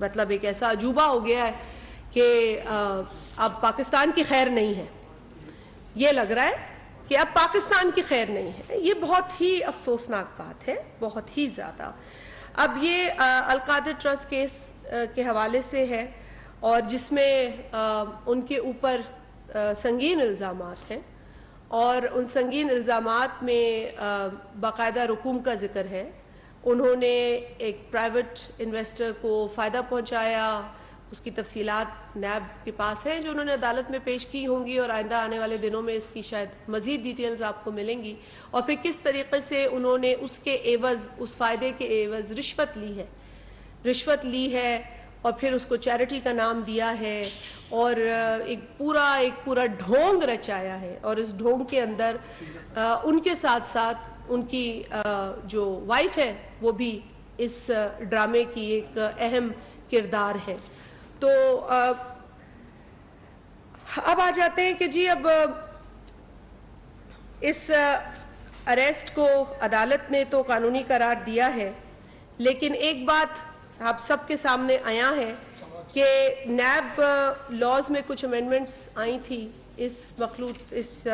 مطلب ایک ایسا عجوبہ ہو گیا ہے کہ اب پاکستان کی خیر نہیں ہے. یہ لگ رہا ہے کہ اب پاکستان کی خیر نہیں ہے. یہ بہت ہی افسوسناک بات ہے, بہت ہی زیادہ. اب یہ القادر ٹرسٹ کیس کے حوالے سے ہے, اور جس میں ان کے اوپر سنگین الزامات ہیں, اور ان سنگین الزامات میں باقاعدہ رقوم کا ذکر ہے. انہوں نے ایک پرائیویٹ انویسٹر کو فائدہ پہنچایا, اس کی تفصیلات نیب کے پاس ہیں جو انہوں نے عدالت میں پیش کی ہوں گی, اور آئندہ آنے والے دنوں میں اس کی شاید مزید ڈیٹیلز آپ کو ملیں گی. اور پھر کس طریقے سے انہوں نے اس کے عوض, اس فائدے کے عوض رشوت لی ہے, اور پھر اس کو چیریٹی کا نام دیا ہے, اور ایک پورا ڈھونگ رچایا ہے. اور اس ڈھونگ کے اندر ان کے ساتھ ساتھ ان کی جو وائف ہے وہ بھی اس ڈرامے کی ایک اہم کردار ہے. تو اب آ جاتے ہیں کہ جی اب اس اریسٹ کو عدالت نے تو قانونی قرار دیا ہے, لیکن ایک بات آپ سب کے سامنے آیا ہے کہ نیب لاز میں کچھ امینڈمنٹس آئی تھی اس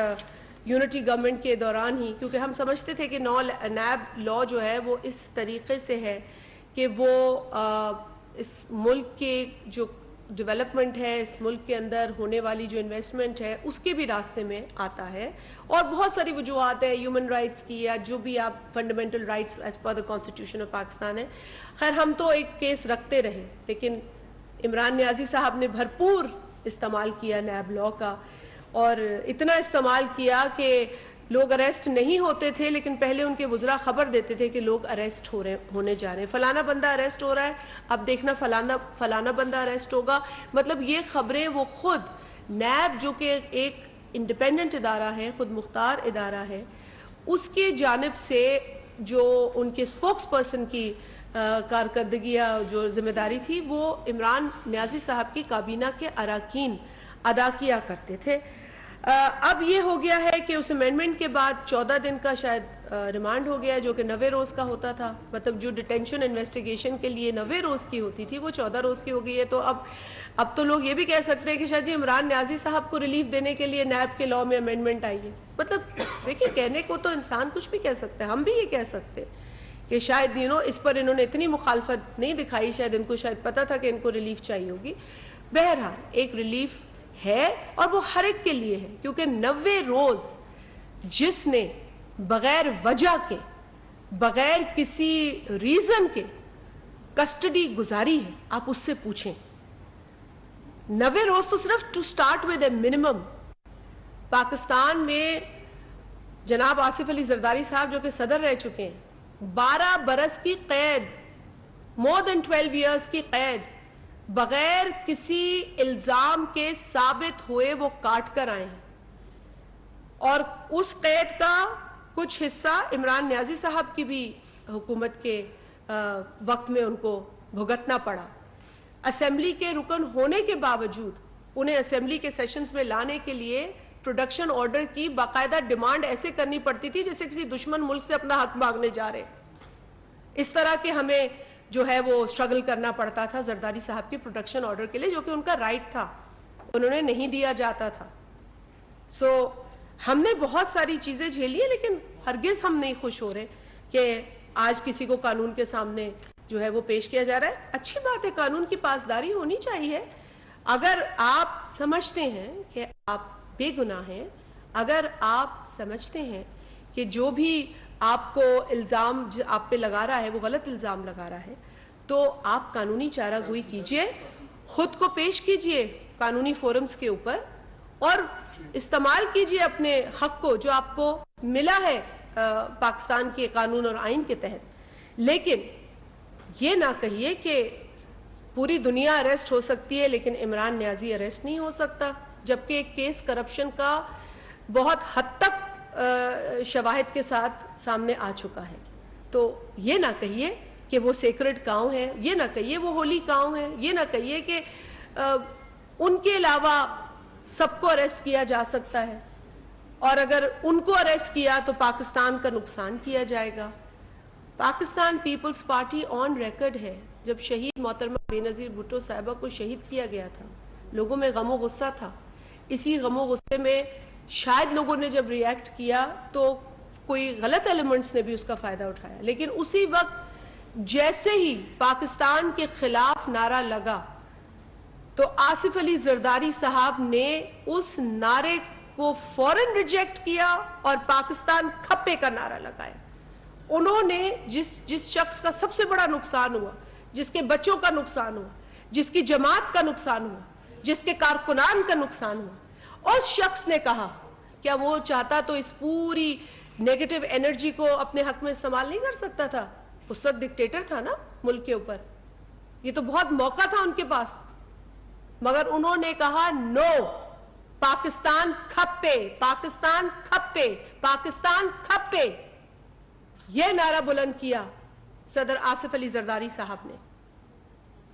یونٹی گورنمنٹ کے دوران ہی, کیونکہ ہم سمجھتے تھے کہ نیب لا جو ہے وہ اس طریقے سے ہے کہ وہ اس ملک کے جو ڈیولپمنٹ ہے, اس ملک کے اندر ہونے والی جو انویسٹمنٹ ہے اس کے بھی راستے میں آتا ہے, اور بہت ساری وجوہات ہیں ہیومن رائٹس کی یا جو بھی آپ fundamental rights as per the constitution of Pakistan ہے. خیر ہم تو ایک کیس رکھتے رہے, لیکن عمران نیازی صاحب نے بھرپور استعمال کیا نیب لا کا, اور اتنا استعمال کیا کہ لوگ اریسٹ نہیں ہوتے تھے, لیکن پہلے ان کے وزراء خبر دیتے تھے کہ لوگ اریسٹ ہونے جا رہے ہیں, فلانا بندہ اریسٹ ہو رہا ہے, اب دیکھنا فلانا بندہ اریسٹ ہوگا. مطلب یہ خبریں وہ خود نیب جو کہ ایک انڈیپینڈنٹ ادارہ ہے, خود مختار ادارہ ہے, اس کے جانب سے جو ان کے اسپوکس پرسن کی کارکردگی یا جو ذمہ داری تھی وہ عمران نیازی صاحب کی کابینہ کے اراکین ادا کیا کرتے تھے. اب یہ ہو گیا ہے کہ اس امینڈمنٹ کے بعد 14 دن کا شاید ریمانڈ ہو گیا ہے, جو کہ 90 روز کا ہوتا تھا. مطلب جو ڈیٹینشن انویسٹیگیشن کے لیے 90 روز کی ہوتی تھی وہ 14 روز کی ہو گئی ہے. تو اب تو لوگ یہ بھی کہہ سکتے ہیں کہ شاید جی عمران نیازی صاحب کو ریلیف دینے کے لیے نیب کے لا میں امینڈمنٹ آئی ہے. مطلب دیکھیں, کہنے کو تو انسان کچھ بھی کہہ سکتا ہے, ہم بھی یہ کہہ سکتے کہ شاید اس پر انہوں نے اتنی مخالفت نہیں دکھائی, شاید ان کو شاید پتا تھا کہ ان کو ریلیف چاہیے ہوگی. بہرحال ایک ریلیف ہے, اور وہ ہر ایک کے لیے ہے, کیونکہ 90 روز جس نے بغیر وجہ کے, بغیر کسی ریزن کے کسٹڈی گزاری ہے, آپ اس سے پوچھیں. 90 روز تو صرف to start with a minimum. Pakistan میں جناب آصف علی زرداری صاحب جو کہ صدر رہ چکے ہیں, 12 برس کی قید, more than 12 years کی قید, بغیر کسی الزام کے ثابت ہوئے وہ کاٹ کر آئے ہیں. اور اس قید کا کچھ حصہ عمران نیازی صاحب کی بھی حکومت کے وقت میں ان کو بھگتنا پڑا. اسمبلی کے رکن ہونے کے باوجود انہیں اسمبلی کے سیشنز میں لانے کے لیے پروڈکشن آرڈر کی باقاعدہ ڈیمانڈ ایسے کرنی پڑتی تھی جیسے کسی دشمن ملک سے اپنا حق مانگنے جا رہے. اس طرح کے ہمیں جو ہے وہ اسٹرگل کرنا پڑتا تھا زرداری صاحب کی پروڈکشن آرڈر کے لیے, جو کہ ان کا رائٹ تھا, انہوں نے نہیں دیا جاتا تھا. ہم نے بہت ساری چیزیں جھیلی ہیں, لیکن ہرگز ہم نہیں خوش ہو رہے کہ آج کسی کو قانون کے سامنے جو ہے وہ پیش کیا جا رہا ہے. اچھی بات ہے, قانون کی پاسداری ہونی چاہیے. اگر آپ سمجھتے ہیں کہ آپ بے گناہ ہیں, اگر آپ سمجھتے ہیں کہ جو بھی آپ کو الزام آپ پہ لگا رہا ہے وہ غلط الزام لگا رہا ہے, تو آپ قانونی چارہ گوئی کیجئے, خود کو پیش کیجئے قانونی فورمز کے اوپر, اور استعمال کیجئے اپنے حق کو جو آپ کو ملا ہے پاکستان کے قانون اور آئین کے تحت. لیکن یہ نہ کہیے کہ پوری دنیا اریسٹ ہو سکتی ہے لیکن عمران نیازی اریسٹ نہیں ہو سکتا, جبکہ ایک کیس کرپشن کا بہت حد تک شواہد کے ساتھ سامنے آ چکا ہے. تو یہ نہ کہیے کہ وہ سیکرڈ کاؤ ہیں, یہ نہ کہیے وہ ہولی کاؤ ہیں, یہ نہ کہیے کہ ان کے علاوہ سب کو اریسٹ کیا جا سکتا ہے, اور اگر ان کو اریسٹ کیا تو پاکستان کا نقصان کیا جائے گا. پاکستان پیپلز پارٹی آن ریکارڈ ہے جب شہید محترمہ بینظیر بھٹو صاحبہ کو شہید کیا گیا تھا، لوگوں میں غم و غصہ تھا. اسی غم و غصے میں شاید لوگوں نے جب ریئیکٹ کیا تو کوئی غلط ایلیمنٹس نے بھی اس کا فائدہ اٹھایا. لیکن اسی وقت جیسے ہی پاکستان کے خلاف نعرہ لگا تو آصف علی زرداری صاحب نے اس نعرے کو فوراً ریجیکٹ کیا اور پاکستان کھپے کا نعرہ لگایا. انہوں نے جس شخص کا سب سے بڑا نقصان ہوا، جس کے بچوں کا نقصان ہوا، جس کی جماعت کا نقصان ہوا، جس کے کارکنان کا نقصان ہوا، اس شخص نے کہا کیا وہ چاہتا تو اس پوری نیگیٹو انرجی کو اپنے حق میں استعمال نہیں کر سکتا تھا؟ اس وقت ڈکٹیٹر تھا نا ملک کے اوپر، یہ تو بہت موقع تھا ان کے پاس. مگر انہوں نے کہا نو، پاکستان کھپے، پاکستان کھپے، پاکستان کھپے. یہ نعرہ بلند کیا صدر آصف علی زرداری صاحب نے.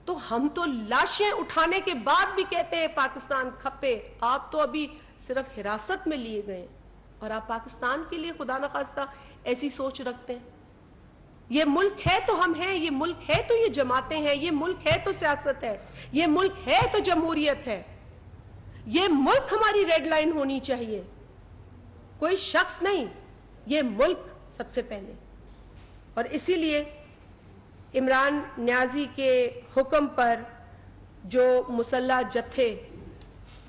تو ہم تو لاشیں اٹھانے کے بعد بھی کہتے ہیں پاکستان کھپے. آپ تو ابھی صرف حراست میں لیے گئے اور آپ پاکستان کے لیے خدا نخواستہ ایسی سوچ رکھتے ہیں. یہ ملک ہے تو ہم ہیں، یہ ملک ہے تو یہ جماعتیں ہیں، یہ ملک ہے تو سیاست ہے، یہ ملک ہے تو جمہوریت ہے. یہ ملک ہماری ریڈ لائن ہونی چاہیے، کوئی شخص نہیں، یہ ملک سب سے پہلے. اور اسی لیے عمران نیازی کے حکم پر جو مسلح جتھے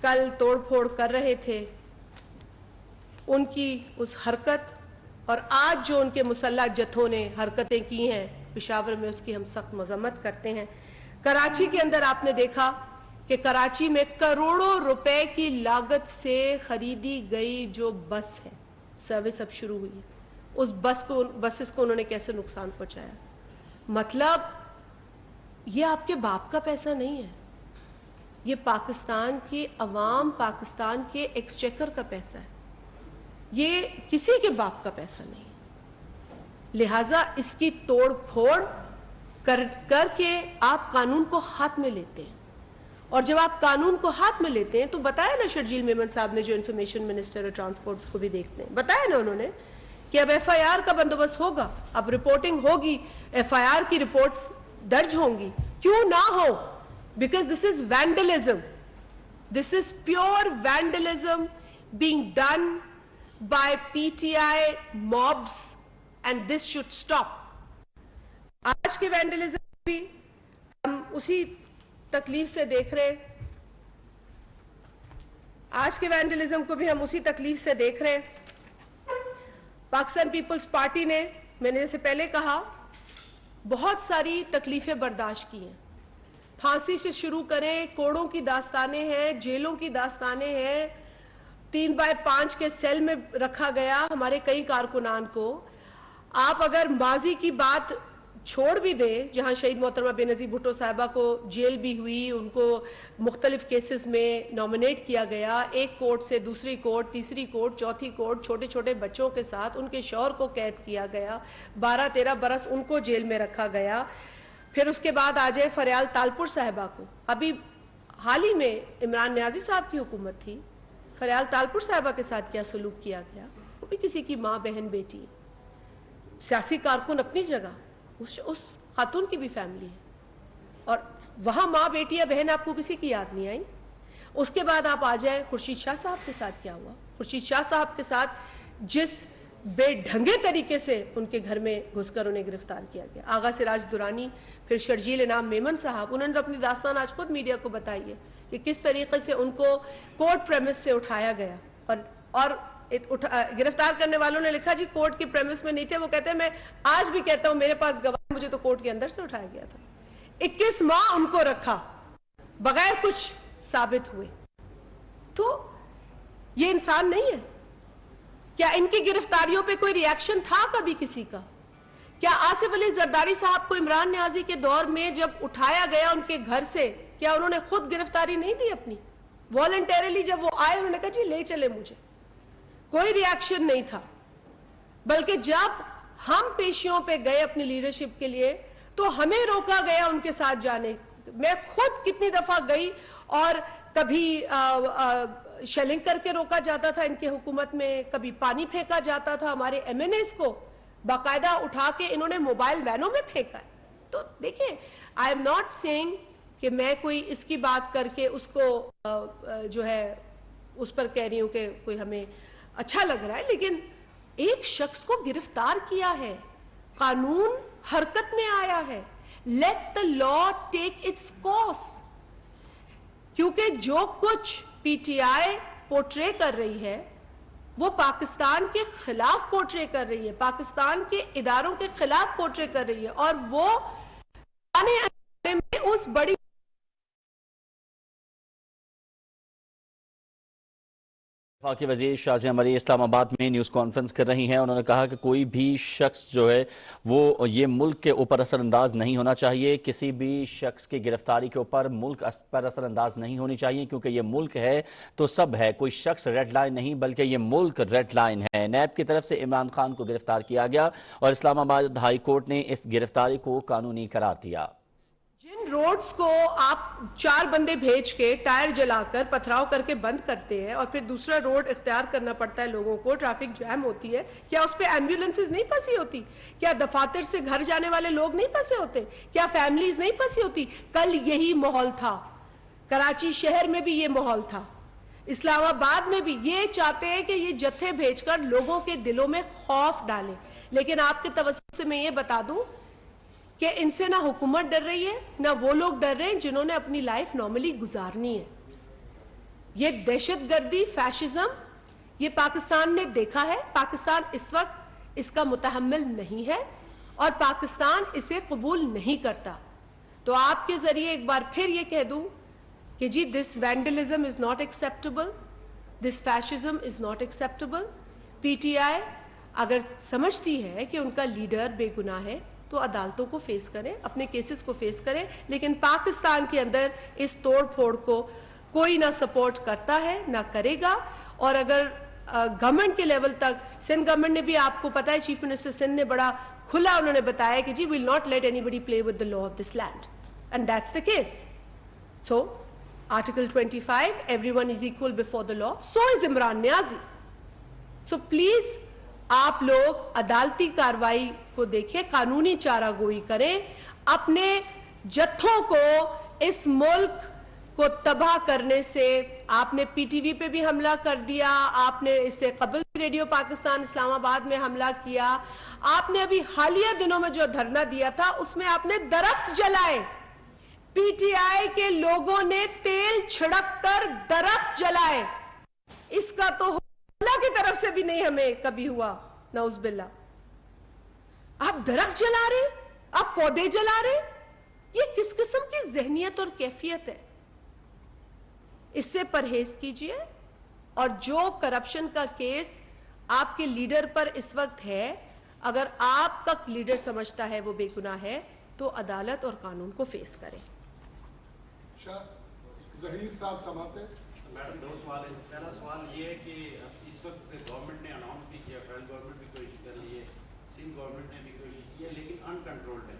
کل توڑ پھوڑ کر رہے تھے، ان کی اس حرکت اور آج جو ان کے مسلح جتھوں نے حرکتیں کی ہیں پشاور میں، اس کی ہم سخت مذمت کرتے ہیں. کراچی کے اندر آپ نے دیکھا کہ کراچی میں کروڑوں روپے کی لاگت سے خریدی گئی جو بس ہے، سروس اب شروع ہوئی ہے، اس بسز کو انہوں نے کیسے نقصان پہنچایا. مطلب یہ آپ کے باپ کا پیسہ نہیں ہے، یہ پاکستان کی عوام، پاکستان کے ایکسچیکر کا پیسہ ہے، یہ کسی کے باپ کا پیسہ نہیں ہے. لہٰذا اس کی توڑ پھوڑ کر کے آپ قانون کو ہاتھ میں لیتے ہیں. اور جب آپ قانون کو ہاتھ میں لیتے ہیں تو بتایا نا شرجیل میمن صاحب نے، جو انفارمیشن منسٹر اور ٹرانسپورٹ کو بھی دیکھتے ہیں، بتایا نا انہوں نے کہ اب ایف آئی آر کا بندوبست ہوگا، اب رپورٹنگ ہوگی، ایف آئی آر کی رپورٹس درج ہوں گی. کیوں نہ ہو؟ Because this is vandalism, this is pure vandalism being done by PTI mobs and this should stop. آج کے وینڈلزم بھی ہم اسی تکلیف سے دیکھ رہے، آج کے وینڈلزم کو بھی ہم اسی تکلیف سے دیکھ رہے. پاکستان پیپلز پارٹی نے، میں نے جیسے پہلے کہا، بہت ساری تکلیفیں برداشت کی ہیں. پھانسی سے شروع کریں، کوڑوں کی داستانیں ہیں، جیلوں کی داستانیں ہیں، 3x5 کے سیل میں رکھا گیا ہمارے کئی کارکنان کو. آپ اگر ماضی کی بات چھوڑ بھی دیں، جہاں شہید محترمہ بینظیر بھٹو صاحبہ کو جیل بھی ہوئی، ان کو مختلف کیسز میں نامنیٹ کیا گیا، ایک کورٹ سے دوسری کورٹ، تیسری کورٹ، چوتھی کورٹ، چھوٹے چھوٹے بچوں کے ساتھ ان کے شوہر کو قید کیا گیا، 12-13 برس ان کو جیل میں رکھا گیا. پھر اس کے بعد آ جائے فریال تالپور صاحبہ کو. ابھی حال ہی میں عمران نیازی صاحب کی حکومت تھی، فریال تالپور صاحبہ کے ساتھ کیا سلوک کیا گیا. وہ بھی کسی کی ماں، بہن، بیٹی، سیاسی کارکن اپنی جگہ، اس خاتون کی بھی فیملی ہے، اور وہاں ماں، بیٹی یا بہن آپ کو کسی کی یاد نہیں آئی. اس کے بعد آپ آ جائیں خورشید شاہ صاحب کے ساتھ کیا ہوا. خورشید شاہ صاحب کے ساتھ جس بے ڈھنگے طریقے سے ان کے گھر میں گھس کر انہیں گرفتار کیا گیا. آغا سراج درانی، پھر شرجیل انعام میمن صاحب، انہوں نے اپنی داستان آج خود میڈیا کو بتائی ہے کہ کس طریقے سے ان کو کورٹ پریمس سے اٹھایا گیا. اور گرفتار کرنے والوں نے لکھا جی کورٹ کے پریمس میں نہیں تھے. وہ کہتے ہیں میں آج بھی کہتا ہوں میرے پاس گواہ، مجھے تو کورٹ کے اندر سے اٹھایا گیا تھا. 21 ماہ ان کو رکھا بغیر کچھ ثابت ہوئے. تو یہ انسان نہیں ہے؟ کیا ان کی گرفتاریوں پہ کوئی ری ایکشن تھا کبھی کسی کا؟ کیا آصف علی زرداری صاحب کو عمران نیازی کے دور میں جب اٹھایا گیا ان کے گھر سے، کیا انہوں نے خود گرفتاری نہیں دی اپنی؟ والنٹیرلی جب وہ آئے انہوں نے کہا جی لے چلے مجھے. کوئی ری ایکشن نہیں تھا. بلکہ جب ہم پیشیوں پہ گئے اپنی لیڈرشپ کے لیے تو ہمیں روکا گیا ان کے ساتھ جانے. میں خود کتنی دفعہ گئی، اور کبھی شیلنگ کر کے روکا جاتا تھا ان کے حکومت میں، کبھی پانی پھینکا جاتا تھا. ہمارے ایم این ایز کو باقاعدہ اٹھا کے انہوں نے موبائل وینوں میں پھینکا ہے. تو دیکھیں I am not saying کہ میں کوئی اس کی بات کر کے اس کو جو ہے اس پر کہہ رہی ہوں کہ کوئی ہمیں اچھا لگ رہا ہے، لیکن ایک شخص کو گرفتار کیا ہے، قانون حرکت میں آیا ہے. Let the law take its course. کیونکہ جو کچھ پی ٹی آئی پورٹرے کر رہی ہے وہ پاکستان کے خلاف پورٹرے کر رہی ہے، پاکستان کے اداروں کے خلاف پورٹرے کر رہی ہے، اور وہ میں اس بڑی وفاقی وزیر شازیہ مری اسلام آباد میں نیوز کانفرنس کر رہی ہیں. انہوں نے کہا کہ کوئی بھی شخص جو ہے وہ یہ ملک کے اوپر اثر انداز نہیں ہونا چاہیے. کسی بھی شخص کی گرفتاری کے اوپر ملک پر اثر انداز نہیں ہونی چاہیے، کیونکہ یہ ملک ہے تو سب ہے. کوئی شخص ریڈ لائن نہیں بلکہ یہ ملک ریڈ لائن ہے. نیب کی طرف سے عمران خان کو گرفتار کیا گیا اور اسلام آباد ہائی کورٹ نے اس گرفتاری کو قانونی قرار دیا. جن روڈز کو آپ 4 بندے بھیج کے ٹائر جلا کر پتھراؤ کر کے بند کرتے ہیں اور پھر دوسرا روڈ اختیار کرنا پڑتا ہے لوگوں کو، ٹریفک جام ہوتی ہے، کیا اس پہ ایمبیولنسز نہیں پھنسی ہوتی؟ کیا دفاتر سے گھر جانے والے لوگ نہیں پھنسے ہوتے؟ کیا فیملیز نہیں پھنسی ہوتی؟ کل یہی ماحول تھا، کراچی شہر میں بھی یہ ماحول تھا، اسلام آباد میں بھی. یہ چاہتے ہیں کہ یہ جتھے بھیج کر لوگوں کے دلوں میں خوف ڈالیں. لیکن آپ کے توسط سے میں یہ بتا دوں کہ ان سے نہ حکومت ڈر رہی ہے، نہ وہ لوگ ڈر رہے ہیں جنہوں نے اپنی لائف نارملی گزارنی ہے. یہ دہشت گردی، فیشزم، یہ پاکستان نے دیکھا ہے. پاکستان اس وقت اس کا متحمل نہیں ہے اور پاکستان اسے قبول نہیں کرتا. تو آپ کے ذریعے ایک بار پھر یہ کہہ دوں کہ جی this vandalism is not acceptable, this fascism is not acceptable. P T I اگر سمجھتی ہے کہ ان کا لیڈر بے گناہ ہے تو عدالتوں کو فیس کریں، اپنے کیسز کو فیس کریں. لیکن پاکستان کے اندر اس توڑ پھوڑ کو کوئی نہ سپورٹ کرتا ہے نہ کرے گا. اور اگر گورنمنٹ کے لیول تک، سندھ گورنمنٹ نے بھی، آپ کو پتا ہے چیف منسٹر سندھ نے بڑا کھلا انہوں نے بتایا کہ جی will not let anybody play with the law of this land, and that's the case. So article 25 everyone is equal before the law, so is Imran Niazi. So please آپ لوگ عدالتی کاروائی کو دیکھیں، قانونی چارہ گوئی کریں. اپنے جتھوں کو اس ملک کو تباہ کرنے سے، آپ نے پی ٹی وی پہ بھی حملہ کر دیا، آپ نے اس سے قبل ریڈیو پاکستان اسلام آباد میں حملہ کیا، آپ نے ابھی حالیہ دنوں میں جو دھرنا دیا تھا اس میں آپ نے درخت جلائے. پی ٹی آئی کے لوگوں نے تیل چھڑک کر درخت جلائے. اس کا تو اللہ کی طرف سے بھی نہیں ہمیں کبھی ہوا، نعوذ باللہ. آپ درخت جلا رہے، آپ پودے جلا رہے، یہ کس قسم کی ذہنیت اور کیفیت ہے؟ اس سے پرہیز کیجئے. اور جو کرپشن کا کیس آپ کے لیڈر پر اس وقت ہے، اگر آپ کا لیڈر سمجھتا ہے وہ بے گناہ ہے تو عدالت اور قانون کو فیس کریں. ظہیر صاحب سما سے. میڈم 2 سوال ہیں. پہلا سوال یہ ہے کہ اس وقت گورنمنٹ نے اناؤنس بھی کیا، فیڈرل گورنمنٹ بھی کوشش کر رہی ہے، سندھ گورنمنٹ نے بھی کوشش کی ہے، لیکن انکنٹرولڈ ہے.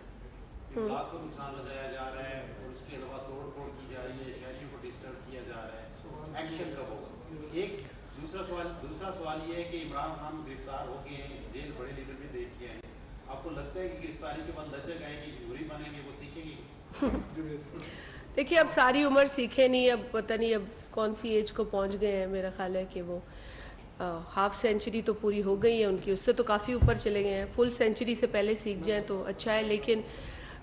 املاک کو نقصان بتایا جا رہا ہے اور اس کے علاوہ توڑ پھوڑ کی جا رہی ہے، شہریوں کو ڈسٹرب کیا جا رہا ہے. ایکشن کب ہوگا؟ ایک دوسرا سوال یہ ہے کہ عمران خان گرفتار ہو گئے ہیں، جیل بڑے لیڈر بھی دیکھ کے آئے ہیں. آپ کو لگتا ہے کہ گرفتاری کے بعد لچک آئے گی، جمہوری بنیں گے، وہ سیکھیں گے؟ دیکھیے اب ساری عمر سیکھے نہیں، اب پتہ نہیں اب کون سی ایج کو پہنچ گئے ہیں. میرا خیال ہے کہ وہ ہاف سینچری تو پوری ہو گئی ہے ان کی، اس سے تو کافی اوپر چلے گئے ہیں. فل سینچری سے پہلے سیکھ جائیں تو اچھا ہے. لیکن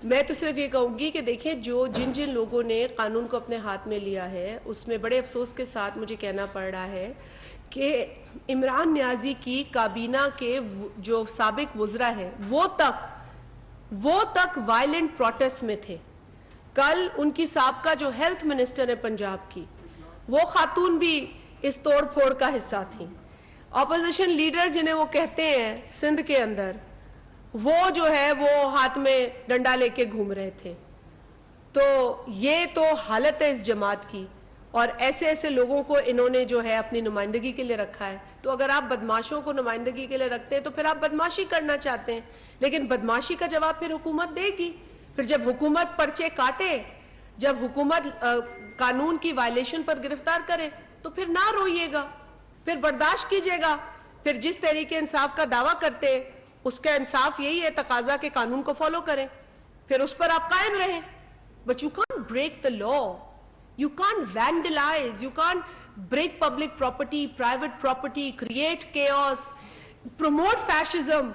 میں تو صرف یہ کہوں گی کہ دیکھیں جن لوگوں نے قانون کو اپنے ہاتھ میں لیا ہے، اس میں بڑے افسوس کے ساتھ مجھے کہنا پڑ رہا ہے کہ عمران نیازی کی کابینہ کے جو سابق وزراء ہیں وہ تک وائلنٹ پروٹیسٹ میں تھے. کل ان کی سابقہ جو ہیلتھ منسٹر ہے پنجاب کی، وہ خاتون بھی اس توڑ پھوڑ کا حصہ تھیں. اپوزیشن لیڈر جنہیں وہ کہتے ہیں سندھ کے اندر، وہ جو ہے وہ ہاتھ میں ڈنڈا لے کے گھوم رہے تھے. تو یہ تو حالت ہے اس جماعت کی، اور ایسے لوگوں کو انہوں نے جو ہے اپنی نمائندگی کے لیے رکھا ہے. تو اگر آپ بدماشوں کو نمائندگی کے لیے رکھتے ہیں تو پھر آپ بدماشی کرنا چاہتے ہیں، لیکن بدماشی کا جواب پھر حکومت دے گی. پھر جب حکومت پرچے کاٹے، جب حکومت قانون کی وائلیشن پر گرفتار کرے تو پھر نہ روئیے گا، پھر برداشت کیجئے گا. پھر جس طریقے انصاف کا دعویٰ کرتے اس کا انصاف یہی ہے، تقاضا کہ قانون کو فالو کریں، پھر اس پر آپ قائم رہیں. but you can't break the law. You can't vandalize, you can't break public property, private property, create chaos, promote fascism,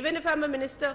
even if I'm a minister,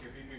KPK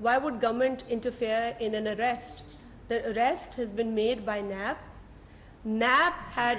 Why would government interfere in an arrest? The arrest has been made by NAB. NAB had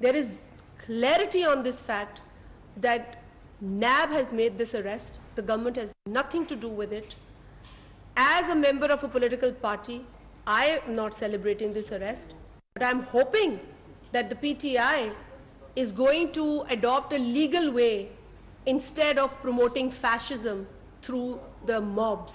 There is clarity on this fact that NAB has made this arrest. The government has nothing to do with it. As a member of a political party, I am not celebrating this arrest, but I'm hoping that the PTI is going to adopt a legal way instead of promoting fascism through the mobs.